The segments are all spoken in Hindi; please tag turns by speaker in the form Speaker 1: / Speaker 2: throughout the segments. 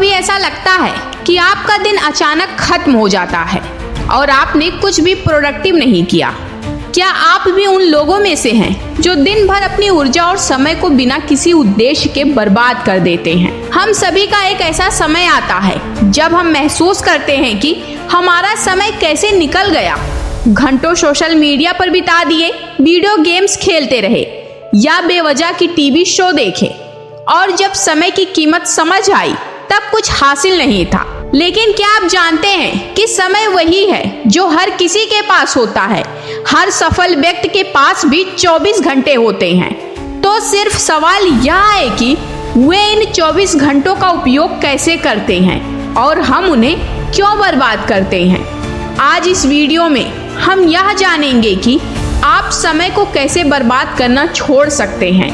Speaker 1: कभी ऐसा लगता है कि आपका दिन अचानक खत्म हो जाता है और आपने कुछ भी प्रोडक्टिव नहीं किया? क्या आप भी उन लोगों में से हैं जो दिन भर अपनी ऊर्जा और समय को बिना किसी उद्देश्य के बर्बाद कर देते हैं? हम सभी का एक ऐसा समय आता है जब हम महसूस करते हैं कि हमारा समय कैसे निकल गया। घंटों सोशल मीडिया पर बिता दिए, वीडियो गेम्स खेलते रहे या बेवजह की टीवी शो देखे, और जब समय की कीमत समझ आई तब कुछ हासिल नहीं था। लेकिन क्या आप जानते हैं कि समय वही है जो हर किसी के पास होता है। हर सफल व्यक्ति के पास भी 24 घंटे होते हैं। तो सिर्फ सवाल यह है कि वे इन 24 घंटों का उपयोग कैसे करते हैं और हम उन्हें क्यों बर्बाद करते हैं। आज इस वीडियो में हम यह जानेंगे कि आप समय को कैसे बर्बाद करना छोड़ सकते हैं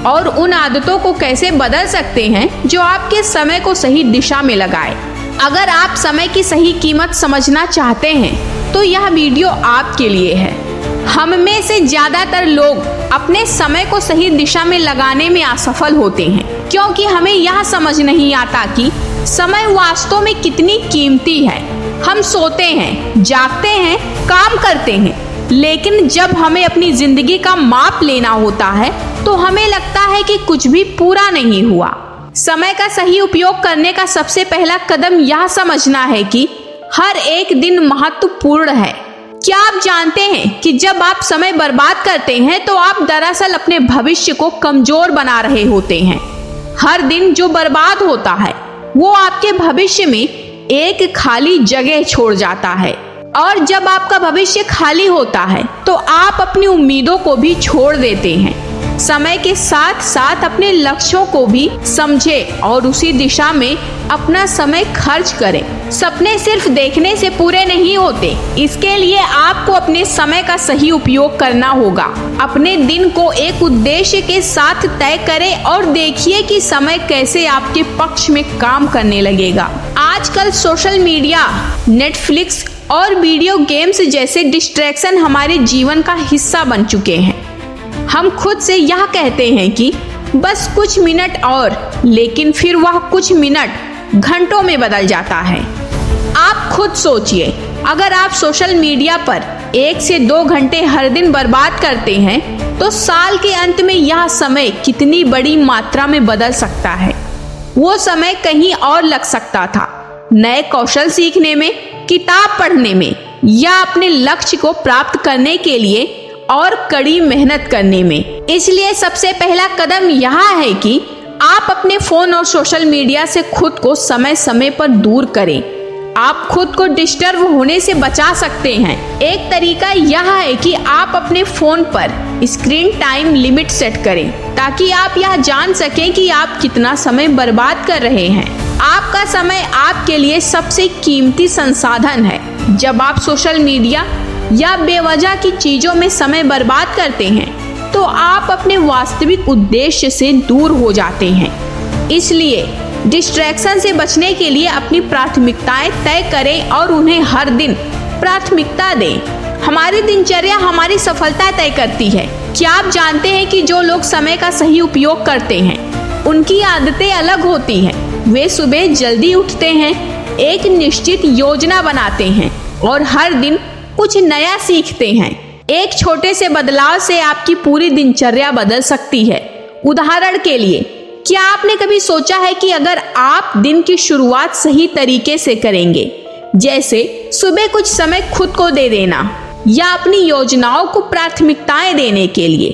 Speaker 1: और उन आदतों को कैसे बदल सकते हैं जो आपके समय को सही दिशा में लगाए। अगर आप समय की सही कीमत समझना चाहते हैं तो यह वीडियो आपके लिए है। हम में से ज्यादातर लोग अपने समय को सही दिशा में लगाने में असफल होते हैं क्योंकि हमें यह समझ नहीं आता कि समय वास्तव में कितनी कीमती है। हम सोते हैं, जागते हैं, काम करते हैं, लेकिन जब हमें अपनी जिंदगी का माप लेना होता है तो हमें लगता है कि कुछ भी पूरा नहीं हुआ। समय का सही उपयोग करने का सबसे पहला कदम यह समझना है कि हर एक दिन महत्वपूर्ण है। क्या आप जानते हैं कि जब आप समय बर्बाद करते हैं तो आप दरअसल अपने भविष्य को कमजोर बना रहे होते हैं। हर दिन जो बर्बाद होता है वो आपके भविष्य में एक खाली जगह छोड़ जाता है, और जब आपका भविष्य खाली होता है तो आप अपनी उम्मीदों को भी छोड़ देते हैं। समय के साथ साथ अपने लक्ष्यों को भी समझें और उसी दिशा में अपना समय खर्च करें। सपने सिर्फ देखने से पूरे नहीं होते, इसके लिए आपको अपने समय का सही उपयोग करना होगा। अपने दिन को एक उद्देश्य के साथ तय करें और देखिए कि समय कैसे आपके पक्ष में काम करने लगेगा। आजकल सोशल मीडिया, नेटफ्लिक्स और वीडियो गेम्स जैसे डिस्ट्रैक्शन हमारे जीवन का हिस्सा बन चुके हैं। हम खुद से यह कहते हैं कि बस कुछ मिनट और, लेकिन फिर वह कुछ मिनट घंटों में बदल जाता है। आप खुद सोचिए, अगर आप सोशल मीडिया पर 1 से 2 घंटे हर दिन बर्बाद करते हैं तो साल के अंत में यह समय कितनी बड़ी मात्रा में बदल सकता है। वो समय कहीं और लग सकता था, नए कौशल सीखने में, किताब पढ़ने में, या अपने लक्ष्य को प्राप्त करने के लिए और कड़ी मेहनत करने में। इसलिए सबसे पहला कदम यह है कि आप अपने फोन और सोशल मीडिया से खुद को समय समय पर दूर करें। आप खुद को डिस्टर्ब होने से बचा सकते हैं। एक तरीका यह है कि आप अपने फोन पर स्क्रीन टाइम लिमिट सेट करें ताकि आप यह जान सकें कि आप कितना समय बर्बाद कर रहे हैं। आपका समय आपके लिए सबसे कीमती संसाधन है। जब आप सोशल मीडिया या बेवजह की चीजों में समय बर्बाद करते हैं तो आप अपने वास्तविक उद्देश्य से दूर हो जाते हैं। इसलिए डिस्ट्रैक्शन से बचने के लिए अपनी प्राथमिकताएं तय करें और उन्हें हर दिन प्राथमिकता दें। हमारी दिनचर्या हमारी सफलता तय करती है। क्या आप जानते हैं कि जो लोग समय का सही उपयोग करते हैं उनकी आदतें अलग होती हैं। वे सुबह जल्दी उठते हैं, एक निश्चित योजना बनाते हैं और हर दिन कुछ नया सीखते हैं। एक छोटे से बदलाव से आपकी पूरी दिनचर्या बदल सकती है। उदाहरण के लिए, क्या आपने कभी सोचा है कि अगर आप दिन की शुरुआत सही तरीके से करेंगे, जैसे सुबह कुछ समय खुद को दे देना या अपनी योजनाओं को प्राथमिकताएं देने के लिए,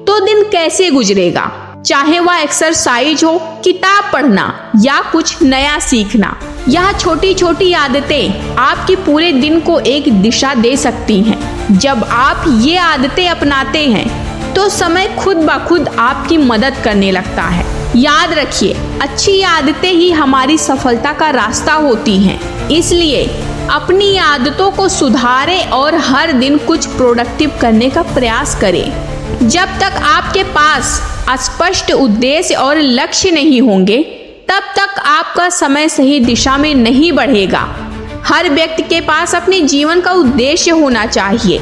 Speaker 1: तो दिन कैसे गुजरेगा? चाहे वह एक्सरसाइज हो, किताब पढ़ना या कुछ नया सीखना, यह छोटी छोटी आदतें आपकी पूरे दिन को एक दिशा दे सकती हैं। जब आप ये आदतें अपनाते हैं तो समय खुद ब खुद आपकी मदद करने लगता है। याद रखिए, अच्छी आदतें ही हमारी सफलता का रास्ता होती हैं। इसलिए अपनी आदतों को सुधारें और हर दिन कुछ प्रोडक्टिव करने का प्रयास करें। जब तक आपके पास स्पष्ट उद्देश्य और लक्ष्य नहीं होंगे तब तक आपका समय सही दिशा में नहीं बढ़ेगा। हर व्यक्ति के पास अपने जीवन का उद्देश्य होना चाहिए,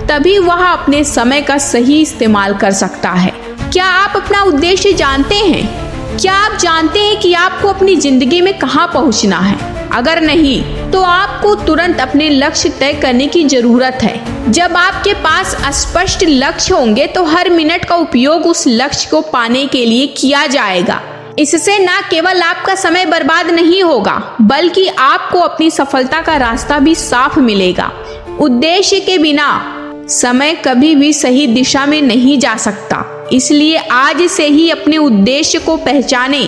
Speaker 1: तभी वह अपने समय का सही इस्तेमाल कर सकता है। क्या आप अपना उद्देश्य जानते हैं? क्या आप जानते हैं कि आपको अपनी जिंदगी में कहाँ पहुँचना है? अगर नहीं तो आपको तुरंत अपने लक्ष्य तय करने की जरूरत है। जब आपके पास स्पष्ट लक्ष्य होंगे तो हर मिनट का उपयोग उस लक्ष्य को पाने के लिए किया जाएगा। इससे न केवल आपका समय बर्बाद नहीं होगा, बल्कि आपको अपनी सफलता का रास्ता भी साफ मिलेगा। उद्देश्य के बिना समय कभी भी सही दिशा में नहीं जा सकता। इसलिए आज से ही अपने उद्देश्य को पहचानें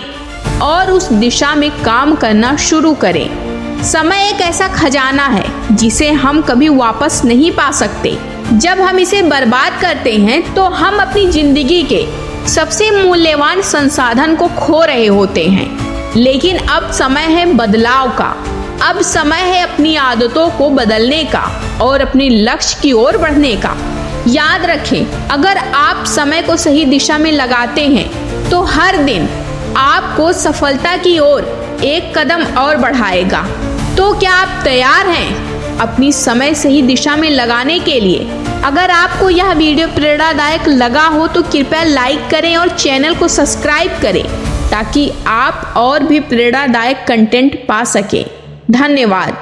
Speaker 1: और उस दिशा में काम करना शुरू करें। समय एक ऐसा खजाना है जिसे हम कभी वापस नहीं पा सकते। जब हम इसे बर्बाद करते हैं तो हम अपनी जिंदगी के सबसे मूल्यवान संसाधन को खो रहे होते हैं। लेकिन अब समय है बदलाव का। अब समय है अपनी आदतों को बदलने का और अपने लक्ष्य की ओर बढ़ने का। याद रखें, अगर आप समय को सही दिशा में लगाते हैं तो हर दिन आपको सफलता की ओर एक कदम और बढ़ाएगा। तो क्या आप तैयार हैं अपनी समय सही दिशा में लगाने के लिए? अगर आपको यह वीडियो प्रेरणादायक लगा हो तो कृपया लाइक करें और चैनल को सब्सक्राइब करें ताकि आप और भी प्रेरणादायक कंटेंट पा सकें। धन्यवाद।